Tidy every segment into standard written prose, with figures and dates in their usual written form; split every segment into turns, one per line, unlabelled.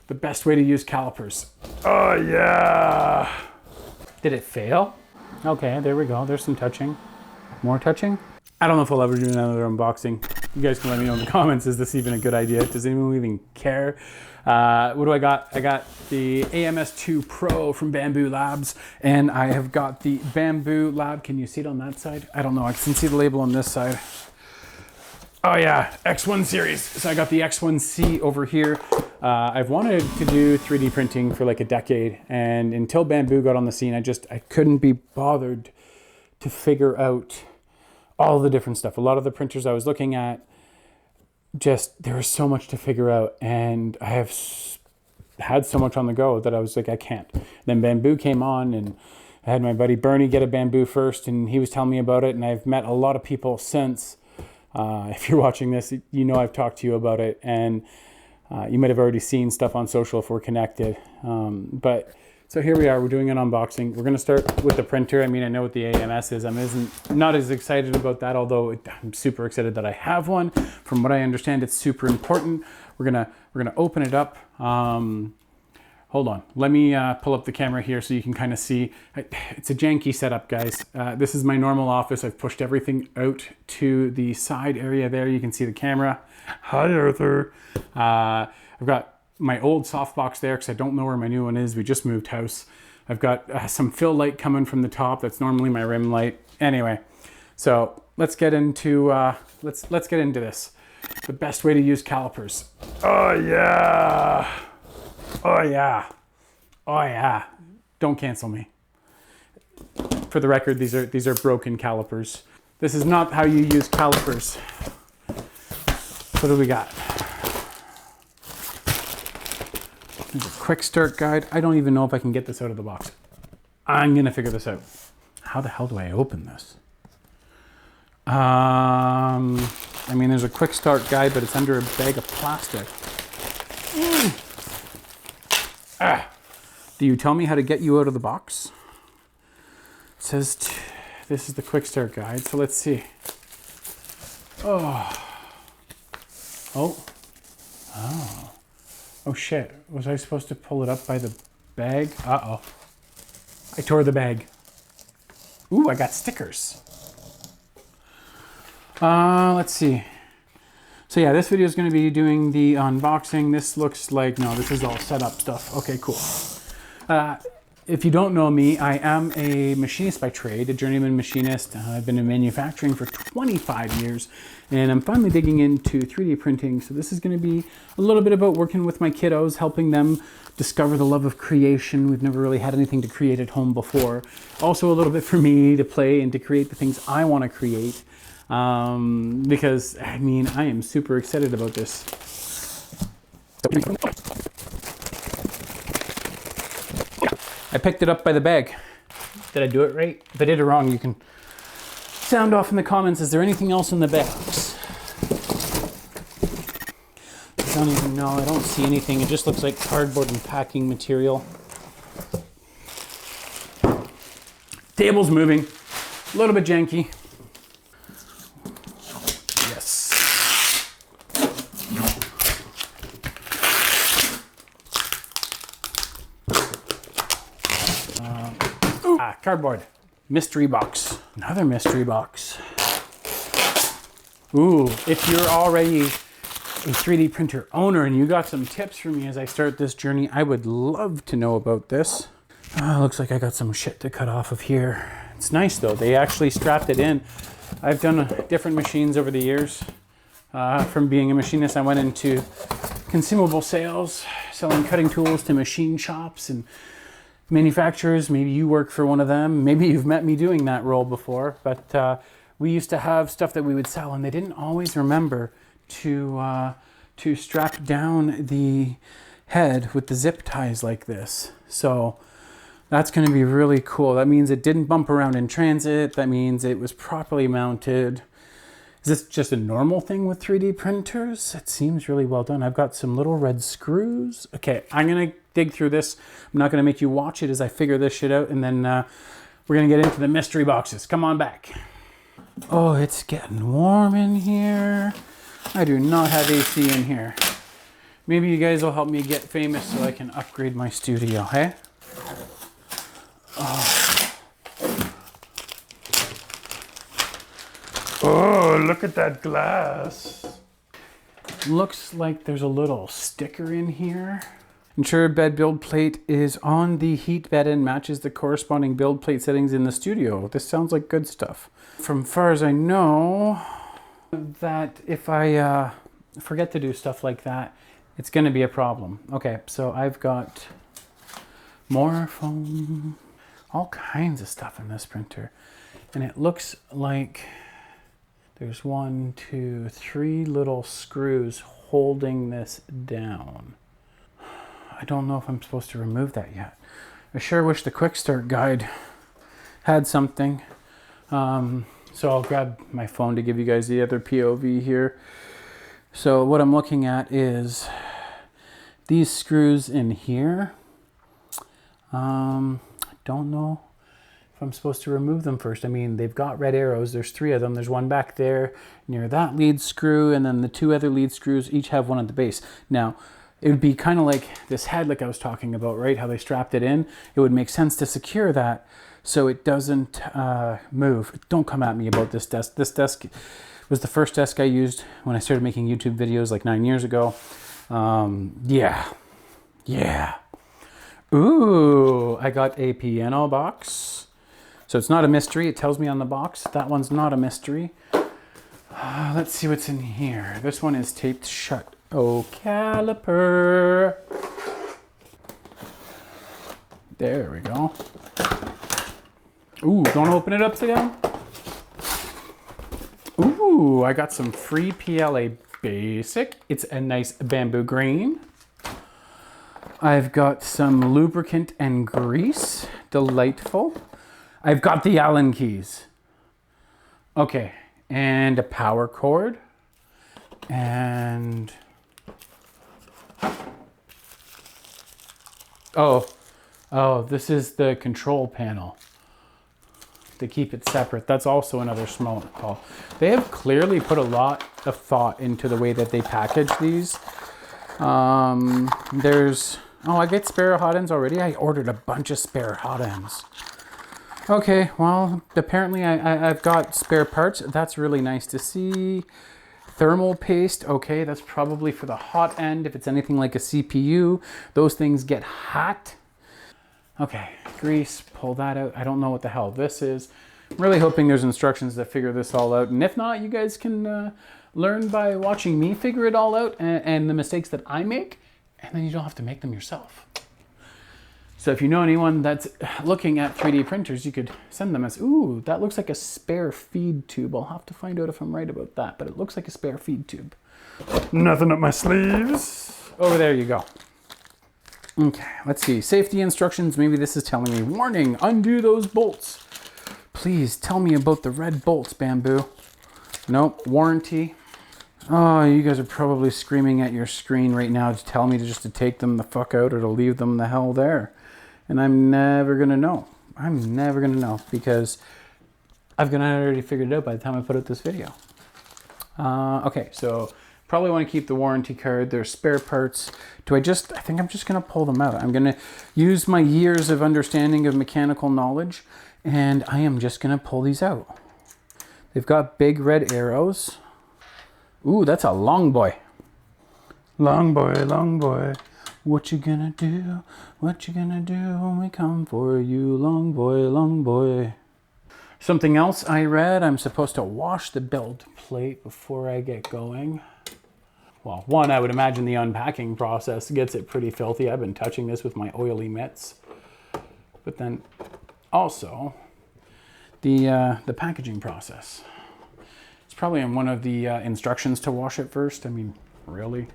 the best way to use calipers. Oh yeah. Did it fail? Okay, there we go. There's some touching. More touching? I don't know if I'll ever do another unboxing. You guys can let me know in the comments, is this even a good idea? Does anyone even care? What do I got? I got the AMS2 Pro from Bambu Labs, and I have got the Bambu Lab. Can you see it on that side? I don't know. I can see the label on this side. Oh yeah, X1 series. So I got the X1C over here. I've wanted to do 3D printing for like a decade, and until Bambu got on the scene, I couldn't be bothered to figure out all the different stuff. A lot of the printers I was looking at, there was so much to figure out, and I have had so much on the go that I was like, I can't. Then Bambu came on, and I had my buddy Bernie get a Bambu first, and he was telling me about it, and I've met a lot of people since. If you're watching this, you know I've talked to you about it, and you might have already seen stuff on social if we're connected. So here we are, we're doing an unboxing. We're gonna start with the printer. I mean, I know what the AMS is. I'm not as excited about that, although I'm super excited that I have one. From what I understand, it's super important. We're gonna open it up. Hold on, let me pull up the camera here so you can kind of see. It's a janky setup, guys. This is my normal office. I've pushed everything out to the side area there. You can see the camera. Hi, Arthur. I've got my old softbox there because I don't know where my new one is. We just moved house. I've got some fill light coming from the top. That's normally my rim light. Anyway, so let's get into let's get into this. The best way to use calipers. Oh yeah. Oh yeah. Oh yeah. Don't cancel me. For the record, these are broken calipers. This is not how you use calipers. What do we got? There's a quick start guide. I don't even know if I can get this out of the box. I'm gonna figure this out. How the hell do I open this? I mean, there's a quick start guide, but it's under a bag of plastic. Do you tell me how to get you out of the box? It says this is the quick start guide, so let's see. Oh shit, was I supposed to pull it up by the bag? Uh-oh, I tore the bag. Ooh, I got stickers. Let's see. So yeah, this video is going to be doing the unboxing. This looks like, no, this is all setup stuff. Okay, cool. If you don't know me, I am a machinist by trade, a journeyman machinist. I've been in manufacturing for 25 years, and I'm finally digging into 3D printing. So this is going to be a little bit about working with my kiddos, helping them discover the love of creation. We've never really had anything to create at home before. Also a little bit for me to play and to create the things I want to create. Because, I mean, I am super excited about this. I picked it up by the bag. Did I do it right? If I did it wrong, you can sound off in the comments. Is there anything else in the box? I don't even know. I don't see anything. It just looks like cardboard and packing material. Table's moving. A little bit janky. Cardboard. Mystery box. Another mystery box. Ooh, if you're already a 3D printer owner and you got some tips for me as I start this journey, I would love to know about this. Looks like I got some shit to cut off of here. It's nice though, they actually strapped it in. I've done different machines over the years. From being a machinist, I went into consumable sales, selling cutting tools to machine shops and manufacturers. Maybe you work for one of them. Maybe you've met me doing that role before, but we used to have stuff that we would sell and they didn't always remember to strap down the head with the zip ties like this. So that's going to be really cool. That means it didn't bump around in transit. That means it was properly mounted. Is this just a normal thing with 3D printers? It seems really well done. I've got some little red screws. Okay, I'm gonna dig through this. I'm not gonna make you watch it as I figure this shit out, and then we're gonna get into the mystery boxes. Come on back. Oh, it's getting warm in here. I do not have AC in here. Maybe you guys will help me get famous so I can upgrade my studio, hey? Oh, look at that glass. Looks like there's a little sticker in here. Ensure bed build plate is on the heat bed and matches the corresponding build plate settings in the studio. This sounds like good stuff. From far as I know, that if I forget to do stuff like that, it's going to be a problem. Okay, so I've got more foam, all kinds of stuff in this printer. And it looks like there's 1, 2, 3 little screws holding this down. I don't know if I'm supposed to remove that yet. I sure wish the quick start guide had something. So I'll grab my phone to give you guys the other POV here. So what I'm looking at is these screws in here. I don't know if I'm supposed to remove them first. I mean, they've got red arrows. There's 3 of them. There's one back there near that lead screw, and then the 2 other lead screws each have one at the base. Now, it would be kind of like this head like I was talking about, right? How they strapped it in. It would make sense to secure that so it doesn't move. Don't come at me about this desk. This desk was the first desk I used when I started making YouTube videos like 9 years ago. Yeah. Ooh, I got a piano box. So it's not a mystery. It tells me on the box. That one's not a mystery. Let's see what's in here. This one is taped shut. Oh, caliper. There we go. Ooh, don't open it upside down. Ooh, I got some free PLA Basic. It's a nice bamboo green. I've got some lubricant and grease. Delightful. I've got the Allen keys. Okay, and a power cord. And oh, this is the control panel to keep it separate. That's also another small call. They have clearly put a lot of thought into the way that they package these. I get spare hot ends already. I ordered a bunch of spare hot ends. Okay, well, apparently I've got spare parts. That's really nice to see. Thermal paste, okay, that's probably for the hot end. If it's anything like a CPU, those things get hot. Okay, grease, pull that out. I don't know what the hell this is. I'm really hoping there's instructions that figure this all out. And if not, you guys can learn by watching me figure it all out and the mistakes that I make, and then you don't have to make them yourself. So if you know anyone that's looking at 3D printers, you could send them as, ooh, that looks like a spare feed tube. I'll have to find out if I'm right about that, but it looks like a spare feed tube. Nothing up my sleeves. Over there you go. Okay, let's see. Safety instructions. Maybe this is telling me, warning, undo those bolts. Please tell me about the red bolts, Bambu. Nope, warranty. Oh, you guys are probably screaming at your screen right now to tell me to take them the fuck out or to leave them the hell there. And I'm never gonna know. I'm never gonna know because I've already figured it out by the time I put out this video. Okay, so probably want to keep the warranty card. There's spare parts. I think I'm just gonna pull them out. I'm gonna use my years of understanding of mechanical knowledge and I am just gonna pull these out. They've got big red arrows. Ooh, that's a long boy. Long boy, long boy. What you gonna do? What you gonna do when we come for you, long boy, long boy? Something else I read, I'm supposed to wash the build plate before I get going. Well, one, I would imagine the unpacking process gets it pretty filthy. I've been touching this with my oily mitts. But then also the packaging process. It's probably in one of the instructions to wash it first. I mean, really?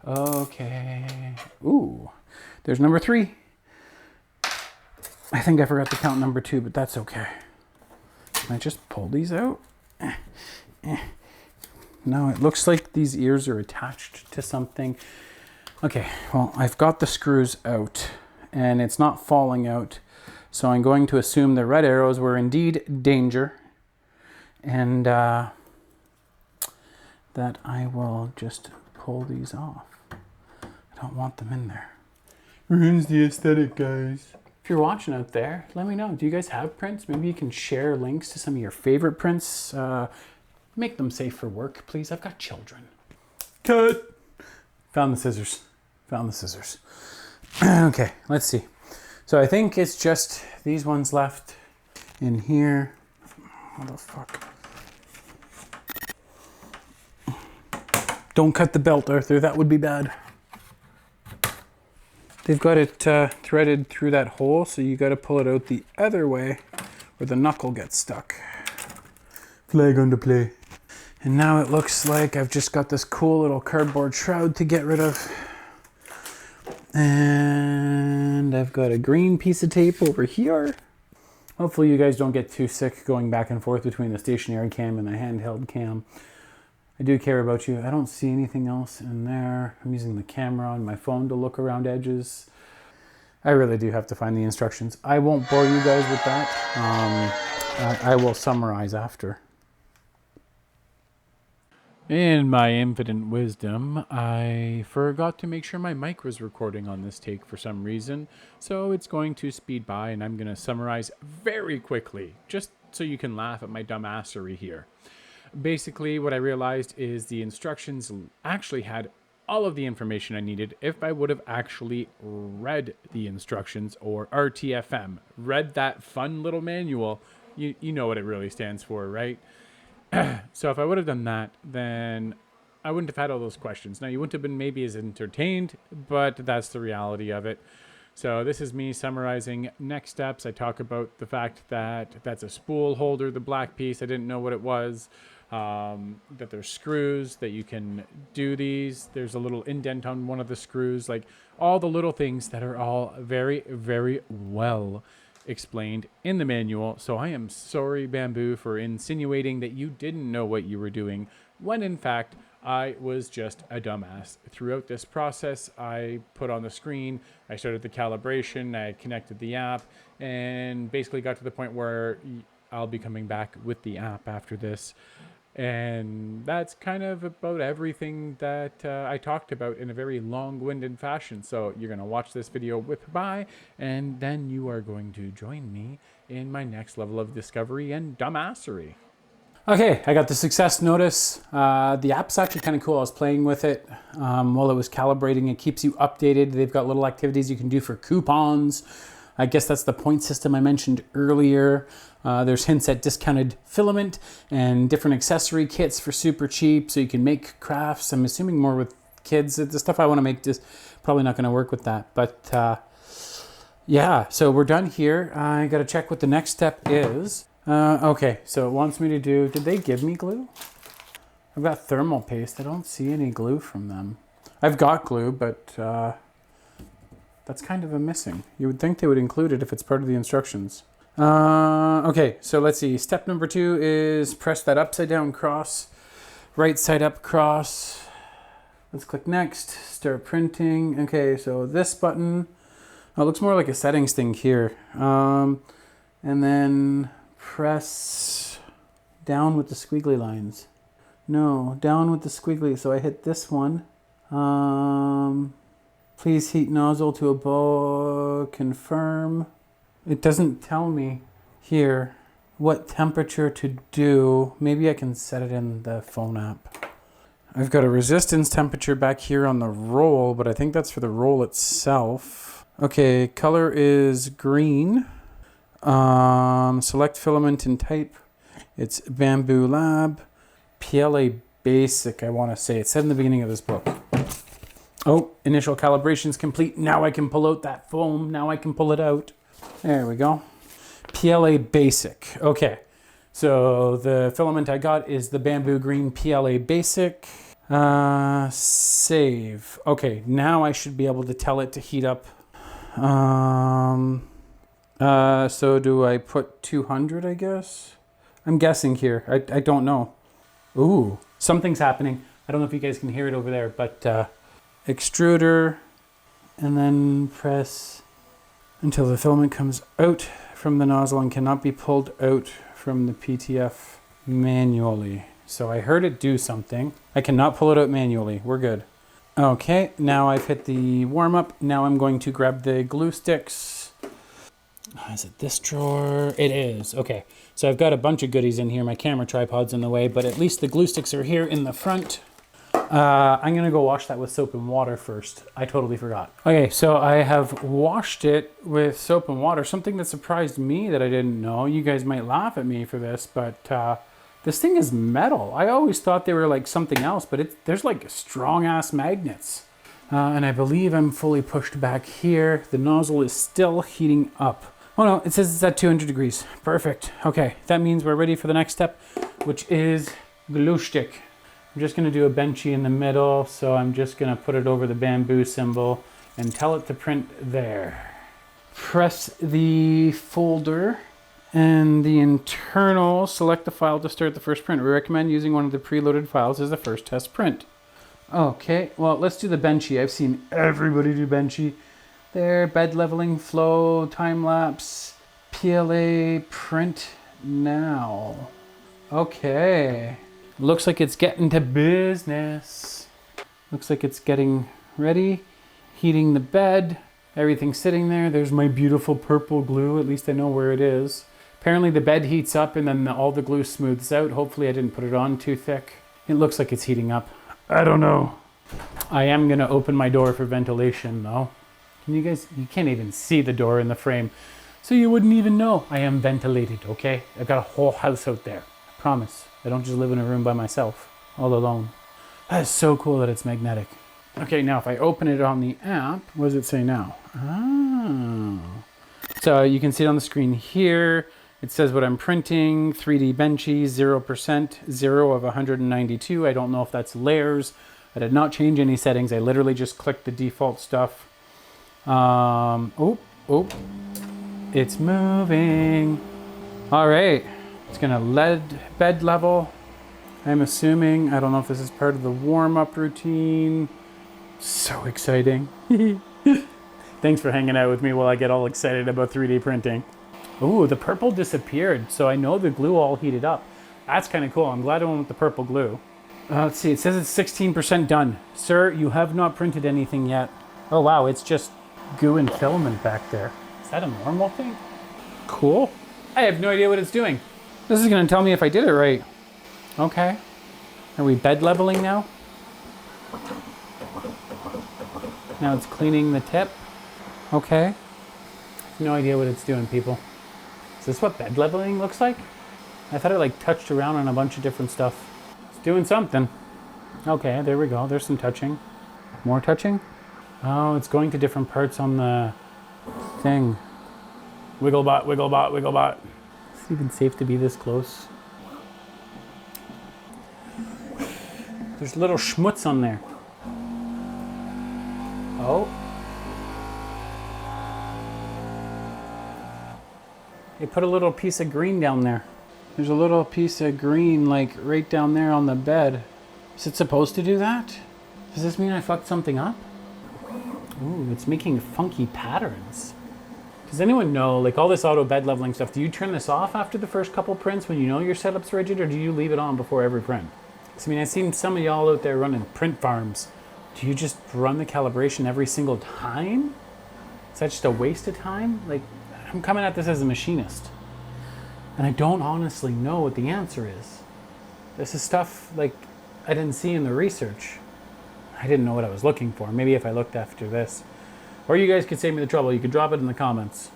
Okay. Ooh, there's number 3. I think I forgot to count number 2, but that's okay. Can I just pull these out? No, it looks like these ears are attached to something. Okay, well, I've got the screws out and it's not falling out. So I'm going to assume the red arrows were indeed danger. And that I will just pull these off. Don't want them in there. Ruins the aesthetic, guys. If you're watching out there, let me know. Do you guys have prints? Maybe you can share links to some of your favorite prints. Make them safe for work, please. I've got children. Cut. Found the scissors. Found the scissors. Okay, let's see. So I think it's just these ones left in here. What the fuck? Don't cut the belt, Arthur. That would be bad. They've got it threaded through that hole, so you got to pull it out the other way where the knuckle gets stuck. Flag on the play. And now it looks like I've just got this cool little cardboard shroud to get rid of. And I've got a green piece of tape over here. Hopefully you guys don't get too sick going back and forth between the stationary cam and the handheld cam. I do care about you. I don't see anything else in there. I'm using the camera on my phone to look around edges. I really do have to find the instructions. I won't bore you guys with that. I will summarize after. In my infinite wisdom, I forgot to make sure my mic was recording on this take for some reason, so it's going to speed by and I'm going to summarize very quickly, just so you can laugh at my dumbassery here. Basically, what I realized is the instructions actually had all of the information I needed if I would have actually read the instructions, or RTFM, read that fun little manual. You know what it really stands for, right? So if I would have done that, then I wouldn't have had all those questions. Now, you wouldn't have been maybe as entertained, but that's the reality of it. So this is me summarizing next steps. I talk about the fact that that's a spool holder, the black piece. I didn't know what it was. That there's screws, that you can do these. There's a little indent on one of the screws. Like all the little things that are all very, very well explained in the manual. So I am sorry, Bambu, for insinuating that you didn't know what you were doing, when in fact I was just a dumbass. Throughout this process, I put on the screen, I started the calibration, I connected the app, and basically got to the point where I'll be coming back with the app after this. And that's kind of about everything that I talked about in a very long-winded fashion. So you're going to watch this video with bye, and then you are going to join me in my next level of discovery and dumbassery. Okay, I got the success notice. The app's actually kind of cool. I was playing with it while it was calibrating. It keeps you updated. They've got little activities you can do for coupons. I guess that's the point system I mentioned earlier. There's hints at discounted filament and different accessory kits for super cheap, so you can make crafts. I'm assuming more with kids. The stuff I want to make just probably not going to work with that. But yeah, so we're done here. I got to check what the next step is. Okay, so it wants me to do, did they give me glue? I've got thermal paste. I don't see any glue from them. I've got glue, but that's kind of a missing. You would think they would include it if it's part of the instructions. Okay, so let's see. Step number 2 is press that upside down cross, right side up cross. Let's click next, start printing. Okay, so this button, oh, it looks more like a settings thing here. And then press down with the squiggly lines. No, down with the squiggly. So I hit this one. Please heat nozzle to above, confirm. It doesn't tell me here what temperature to do. Maybe I can set it in the phone app. I've got a resistance temperature back here on the roll, but I think that's for the roll itself. Okay, color is green. Select filament and type. It's Bambu Lab. PLA Basic, I want to say. It said in the beginning of this book. Oh, initial calibration's complete. Now I can pull out that foam. Now I can pull it out. There we go. PLA Basic. Okay, so the filament I got is the Bambu Green PLA Basic. Save. Okay, now I should be able to tell it to heat up. So do I put 200, I guess? I'm guessing here. I don't know. Ooh, something's happening. I don't know if you guys can hear it over there, but extruder, and then press until the filament comes out from the nozzle and cannot be pulled out from the PTF manually. So I heard it do something. I cannot pull it out manually. We're good. Okay, now I've hit the warm up. Now I'm going to grab the glue sticks. Is it this drawer? It is. Okay, so I've got a bunch of goodies in here. My camera tripod's in the way, but at least the glue sticks are here in the front. I'm gonna go wash that with soap and water first. I totally forgot. Okay, so I have washed it with soap and water. Something that surprised me that I didn't know. You guys might laugh at me for this, but this thing is metal. I always thought they were like something else, but there's like strong ass magnets. And I believe I'm fully pushed back here. The nozzle is still heating up. Oh no, it says it's at 200 degrees. Perfect. Okay, that means we're ready for the next step, which is glue stick. I'm just gonna do a Benchy in the middle, so I'm just gonna put it over the bamboo symbol and tell it to print there. Press the folder and the internal, select the file to start the first print. We recommend using one of the preloaded files as the first test print. Okay, well, let's do the Benchy. I've seen everybody do Benchy. There, bed leveling, flow, time lapse, PLA, print now. Okay. Looks like it's getting to business. Looks like it's getting ready. Heating the bed. Everything's sitting there. There's my beautiful purple glue. At least I know where it is. Apparently the bed heats up and then all the glue smooths out. Hopefully I didn't put it on too thick. It looks like it's heating up. I don't know. I am gonna open my door for ventilation though. Can you guys, you can't even see the door in the frame. So you wouldn't even know I am ventilated, okay? I've got a whole house out there. I promise. I don't just live in a room by myself, all alone. That is so cool that it's magnetic. Okay, now if I open it on the app, what does it say now? Oh. So you can see it on the screen here. It says what I'm printing, 3D Benchy, 0%, 0 of 192. I don't know if that's layers. I did not change any settings. I literally just clicked the default stuff. It's moving. All right, it's gonna lead bed level. I'm assuming, I don't know if this is part of the warm-up routine. So exciting. Thanks for hanging out with me while I get all excited about 3D printing. Ooh, the purple disappeared, so I know the glue all heated up. That's kind of cool. I'm glad I went with the purple glue. Let's see, it says it's 16% done. Sir, you have not printed anything yet. Oh wow, it's just goo and filament back there. Is that a normal thing? Cool. I have no idea what it's doing. This is gonna tell me if I did it right. Okay. Are we bed leveling now? Now it's cleaning the tip. Okay. I have no idea what it's doing, people. Is this what bed leveling looks like? I thought it like touched around on a bunch of different stuff. It's doing something. Okay, there we go. There's some touching. More touching? Oh, it's going to different parts on the thing. Wigglebot, wigglebot, wigglebot. Is it even safe to be this close? There's little schmutz on there. Oh. They put a little piece of green down there. There's a little piece of green like right down there on the bed. Is it supposed to do that? Does this mean I fucked something up? Ooh, it's making funky patterns. Does anyone know, like all this auto bed leveling stuff, do you turn this off after the first couple prints when you know your setup's rigid, or do you leave it on before every print? I mean, I've seen some of y'all out there running print farms. Do you just run the calibration every single time? Is that just a waste of time? Like, I'm coming at this as a machinist, and I don't honestly know what the answer is. This is stuff like I didn't see in the research. I didn't know what I was looking for. Maybe if I looked after this. Or you guys could save me the trouble. You could drop it in the comments.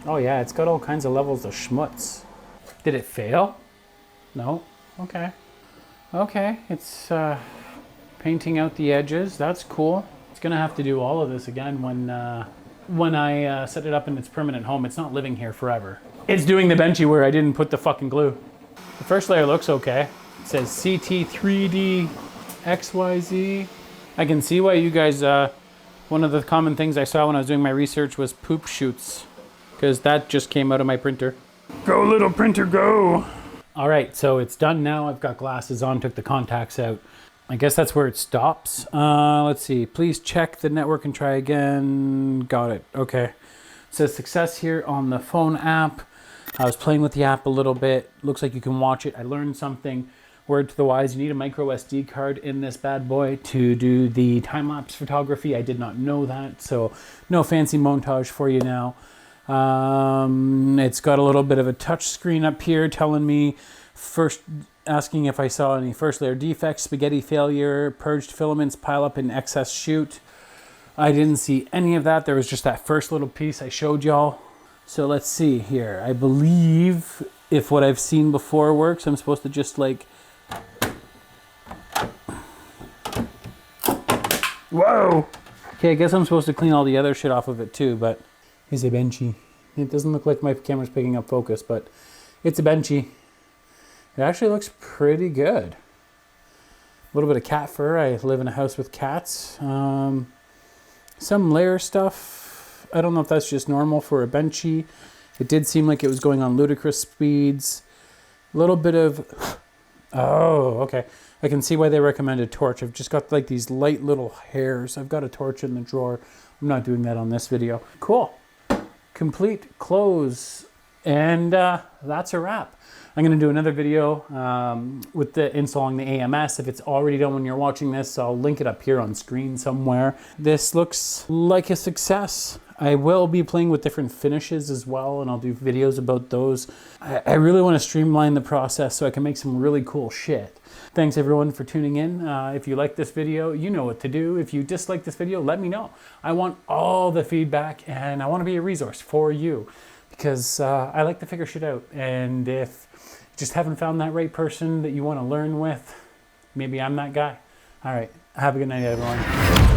Oh yeah, it's got all kinds of levels of schmutz. Did it fail? No? Okay. Okay, it's painting out the edges. That's cool. It's gonna have to do all of this again when I set it up in its permanent home. It's not living here forever. It's doing the Benchy where I didn't put the fucking glue. The first layer looks okay. It says CT3D XYZ. I can see why you guys, one of the common things I saw when I was doing my research was poop shoots, because that just came out of my printer. Go little printer, go. All right, so it's done now. I've got glasses on, took the contacts out. I guess that's where it stops. Let's see, please check the network and try again. Got it, okay. It says success here on the phone app. I was playing with the app a little bit. Looks like you can watch it. I learned something. Word to the wise, you need a micro SD card in this bad boy to do the time-lapse photography. I did not know that, so no fancy montage for you now. It's got a little bit of a touch screen up here telling me first, asking if I saw any first layer defects, spaghetti failure, purged filaments, pile up in excess shoot. I didn't see any of that. There was just that first little piece I showed y'all. So let's see here. I believe if what I've seen before works, I'm supposed to just like, whoa. Okay, I guess I'm supposed to clean all the other shit off of it too, but here's a Benchy. It doesn't look like my camera's picking up focus, but it's a Benchy. It actually looks pretty good. A little bit of cat fur. I live in a house with cats. Some layer stuff. I don't know if that's just normal for a Benchy. It did seem like it was going on ludicrous speeds. A little bit of... Oh, okay. I can see why they recommend a torch. I've just got like these light little hairs. I've got a torch in the drawer. I'm not doing that on this video. Cool. Complete close. And that's a wrap. I'm going to do another video with the installing the AMS. If it's already done when you're watching this, I'll link it up here on screen somewhere. This looks like a success. I will be playing with different finishes as well, and I'll do videos about those. I really want to streamline the process so I can make some really cool shit. Thanks everyone for tuning in. If you like this video, you know what to do. If you dislike this video, let me know. I want all the feedback, and I want to be a resource for you because I like to figure shit out. And if you just haven't found that right person that you want to learn with, maybe I'm that guy. All right, have a good night, everyone.